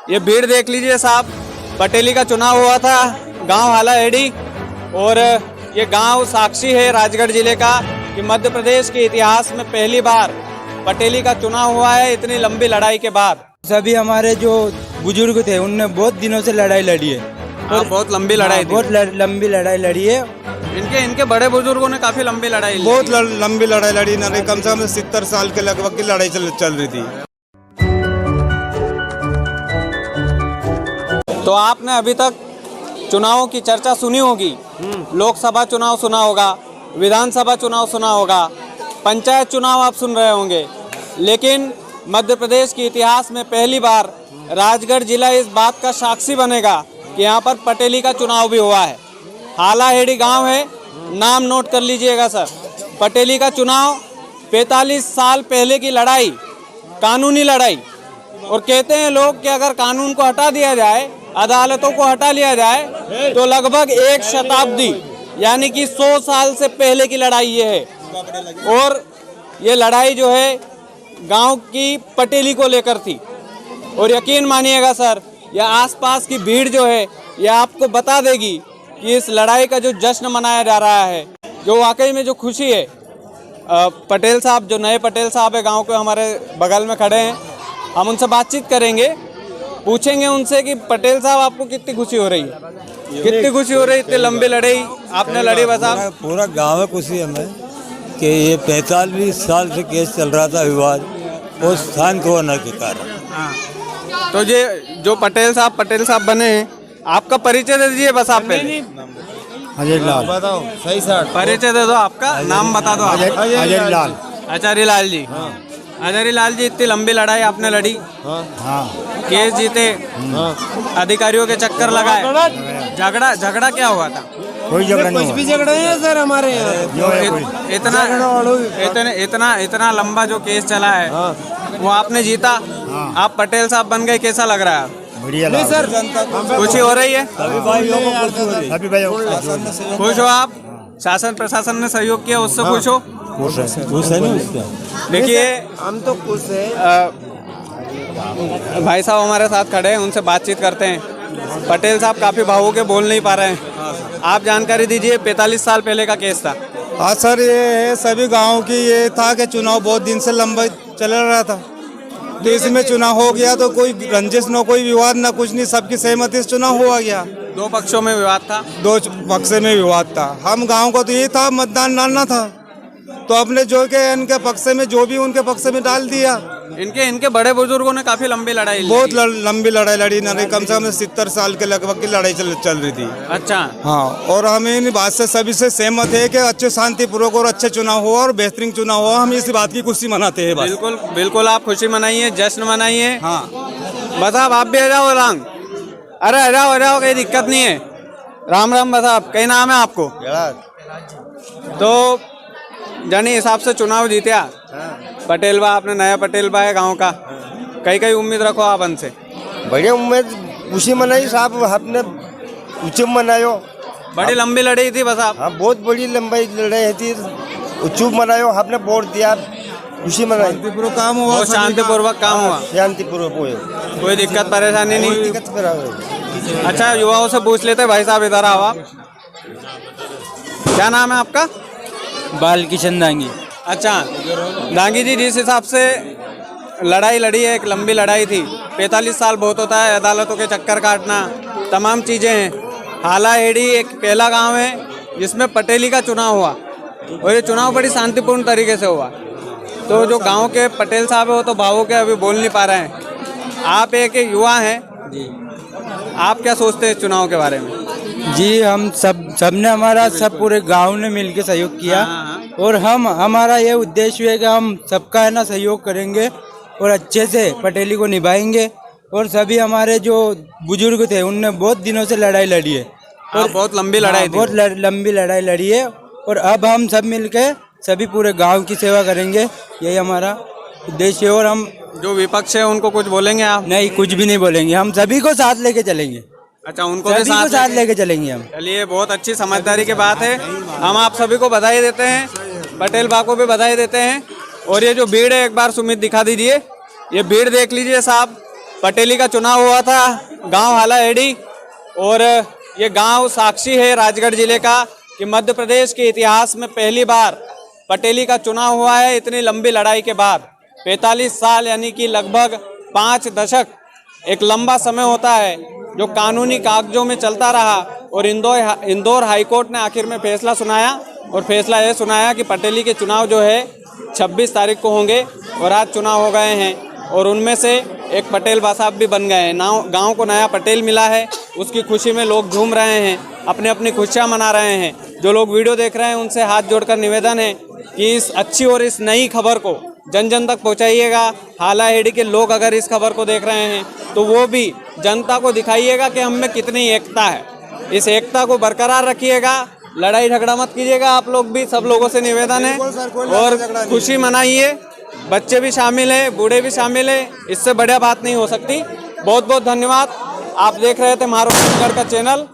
ये भीड़ देख लीजिए साहब, पटेली का चुनाव हुआ था गांव हालाहेड़ी, और ये गांव साक्षी है राजगढ़ जिले का कि मध्य प्रदेश के इतिहास में पहली बार पटेली का चुनाव हुआ है इतनी लंबी लड़ाई के बाद। सभी हमारे जो बुजुर्ग थे उनने बहुत दिनों से लड़ाई लड़ी है और बहुत लंबी लड़ाई थी। बहुत लंबी लड़ाई लड़ी है। इनके बड़े बुजुर्गों ने काफी लंबी लड़ाई लड़ी। बहुत लंबी लड़ाई लड़ी ना, कम से कम 70 साल के लगभग की लड़ाई चल रही थी। तो आपने अभी तक चुनावों की चर्चा सुनी होगी, लोकसभा चुनाव सुना होगा, विधानसभा चुनाव सुना होगा, पंचायत चुनाव आप सुन रहे होंगे, लेकिन मध्य प्रदेश के इतिहास में पहली बार राजगढ़ जिला इस बात का साक्षी बनेगा कि यहाँ पर पटेली का चुनाव भी हुआ है। हालाहेड़ी गांव है, नाम नोट कर लीजिएगा सर। पटेली का चुनाव 45 साल पहले की लड़ाई, कानूनी लड़ाई, और कहते हैं लोग कि अगर कानून को हटा दिया जाए, अदालतों को हटा लिया जाए, तो लगभग एक शताब्दी यानी कि 100 साल से पहले की लड़ाई ये है। और ये लड़ाई जो है गांव की पटेली को लेकर थी। और यकीन मानिएगा सर, यह आसपास की भीड़ जो है यह आपको बता देगी कि इस लड़ाई का जो जश्न मनाया जा रहा है, जो वाकई में जो खुशी है। पटेल साहब, जो नए पटेल साहब है गांव के, हमारे बगल में खड़े हैं, हम उनसे बातचीत करेंगे, पूछेंगे उनसे कि पटेल साहब आपको कितनी खुशी हो रही है, कितनी खुशी हो रही है, इतनी लंबी लड़ाई आपने लड़ी। बस आप पूरा गाँव है खुशी हमें कि ये 45 साल से केस चल रहा था विवाद, वो शांत होने के कारण। तो ये जो पटेल साहब बने हैं, आपका परिचय दे दीजिए बस आप पहले। अजय लाल। बताओ सही सर, परिचय दे दो, आपका नाम बता दो। अजय लाल। आचार्य लाल जी। आचार्य लाल जी, इतनी लंबी लड़ाई आपने लड़ी, केस जीते, अधिकारियों के चक्कर लगाए, झगड़ा क्या हुआ था? कोई झगड़ा नहीं, कुछ भी झगड़ा नहीं है सर हमारे यहाँ। इतना लंबा जो केस चला है वो आपने जीता, आप पटेल साहब बन गए, कैसा लग रहा है? बढ़िया नहीं सर, खुशी हो रही है? अभी भाई खुश हो आप? शासन प्रशासन ने सहयोग किया, उससे खुश हो? देखिए, हम तो खुश है। भाई साहब हमारे साथ खड़े हैं, उनसे बातचीत करते हैं। पटेल साहब काफी भावुक है, बोल नहीं पा रहे हैं। आप जानकारी दीजिए, 45 साल पहले का केस था। हाँ सर, ये है सभी गाँव की ये था कि चुनाव बहुत दिन से लंबा चल रहा था, तो इसमें चुनाव हो गया तो कोई रंजिश न कोई विवाद न कुछ नहीं, सबकी सहमति से चुनाव हुआ गया। दो पक्षों में विवाद था। दो पक्ष में विवाद था। हम गांव को तो ये था मतदान डालना था, तो अपने जो के इनके पक्ष में जो भी उनके पक्ष में डाल दिया। इनके बड़े बुजुर्गों ने काफी लंबी लड़ाई लड़ी। बहुत लंबी लड़ाई लड़ी ना, कम से कम 70 साल के लगभग की लड़ाई चल रही थी। अच्छा। हाँ, और हमें इन बात से सभी से सहमत है कि अच्छे शांतिपूर्वक और अच्छे चुनाव हुआ और बेहतरीन चुनाव हुआ। हम इस बात की खुशी मनाते हैं। बिल्कुल बिल्कुल, आप खुशी मनाइए, जश्न मनाइए। हाँ, बस आप भी आ जाओ रंग। अरे आ जाओ, कोई दिक्कत नहीं है। राम राम। बस आप, कई नाम है आपको? तो जानी हिसाब से चुनाव जीत्या पटेल बा, आपने नया पटेल बा है गांव का, कई उम्मीद रखो आप उनसे? बढ़िया उम्मीद, खुशी मनाई साहब, आपने उच्च मनायो। बड़ी लंबी लड़ाई थी बस आप? हाँ, बहुत बड़ी लंबी लड़ाई थी, उच्चुप मनायो, आपने वोट दिया, खुशी मनाई। शांतिपूर्वक काम हुआ। बहुत शांतिपूर्वक काम हुआ, शांतिपूर्वक हुए, कोई दिक्कत परेशानी नहीं। दिक्कत। अच्छा, युवाओं से पूछ लेते। भाई साहब इधर आओ आप। क्या नाम है आपका? बाल किशन दांगी। अच्छा दांगी जी, जिस हिसाब से लड़ाई लड़ी है, एक लंबी लड़ाई थी, 45 साल बहुत होता है, अदालतों के चक्कर काटना, तमाम चीज़ें हैं। हालाहेड़ी एक पहला गांव है जिसमें पटेली का चुनाव हुआ, और ये चुनाव बड़ी शांतिपूर्ण तरीके से हुआ। तो जो गांव के पटेल साहब है वो तो भावुक है, अभी बोल नहीं पा रहे हैं। आप एक युवा हैं जी, आप क्या सोचते हैं चुनाव के बारे में? जी, हम सबने हमारा सब पूरे गांव ने मिलकर सहयोग किया, और हमारा ये उद्देश्य है कि हम सबका है ना सहयोग करेंगे और अच्छे से पटेली को निभाएंगे। और सभी हमारे जो बुजुर्ग थे उनने बहुत दिनों से लड़ाई लड़ी है, और बहुत लंबी लड़ाई थी। बहुत लंबी लड़ाई लड़ी है, और अब हम सब मिलकर सभी पूरे गांव की सेवा करेंगे, यही हमारा उद्देश्य है। और हम जो विपक्ष है उनको कुछ बोलेंगे आप? नहीं, कुछ भी नहीं बोलेंगे, हम सभी को साथ लेके चलेंगे। अच्छा, उनको भी साथ लेके चलेंगे हम। चलिए, बहुत अच्छी समझदारी की बात है। हम आप सभी को बधाई देते हैं, पटेल बा को भी बधाई देते हैं। और ये जो भीड़ है, एक बार सुमित दिखा दीजिए, ये भीड़ देख लीजिए साहब, पटेली का चुनाव हुआ था गांव हालाहेड़ी, और ये गांव साक्षी है राजगढ़ जिले का कि मध्य प्रदेश के इतिहास में पहली बार पटेली का चुनाव हुआ है इतनी लंबी लड़ाई के बाद। 45 साल यानी कि लगभग 5 दशक एक लंबा समय होता है जो कानूनी कागजों में चलता रहा, और इंदौर हाईकोर्ट ने आखिर में फैसला सुनाया, और फैसला यह सुनाया कि पटेली के चुनाव जो है 26 तारीख को होंगे, और आज चुनाव हो गए हैं, और उनमें से एक पटेल बासाब भी बन गए हैं। गांव को नया पटेल मिला है, उसकी खुशी में लोग झूम रहे हैं, अपने अपनी खुशियां मना रहे हैं। जो लोग वीडियो देख रहे हैं उनसे हाथ जोड़कर निवेदन है कि इस अच्छी और इस नई खबर को जन जन तक पहुंचाइएगा। हालाहेड़ी के लोग अगर इस खबर को देख रहे हैं तो वो भी जनता को दिखाइएगा कि हम में कितनी एकता है। इस एकता को बरकरार रखिएगा, लड़ाई झगड़ा मत कीजिएगा। आप लोग भी, सब लोगों से निवेदन है, और खुशी मनाइए। बच्चे भी शामिल हैं, बूढ़े भी शामिल हैं, इससे बढ़िया बात नहीं हो सकती। बहुत बहुत धन्यवाद। आप देख रहे थे मारूफ का चैनल।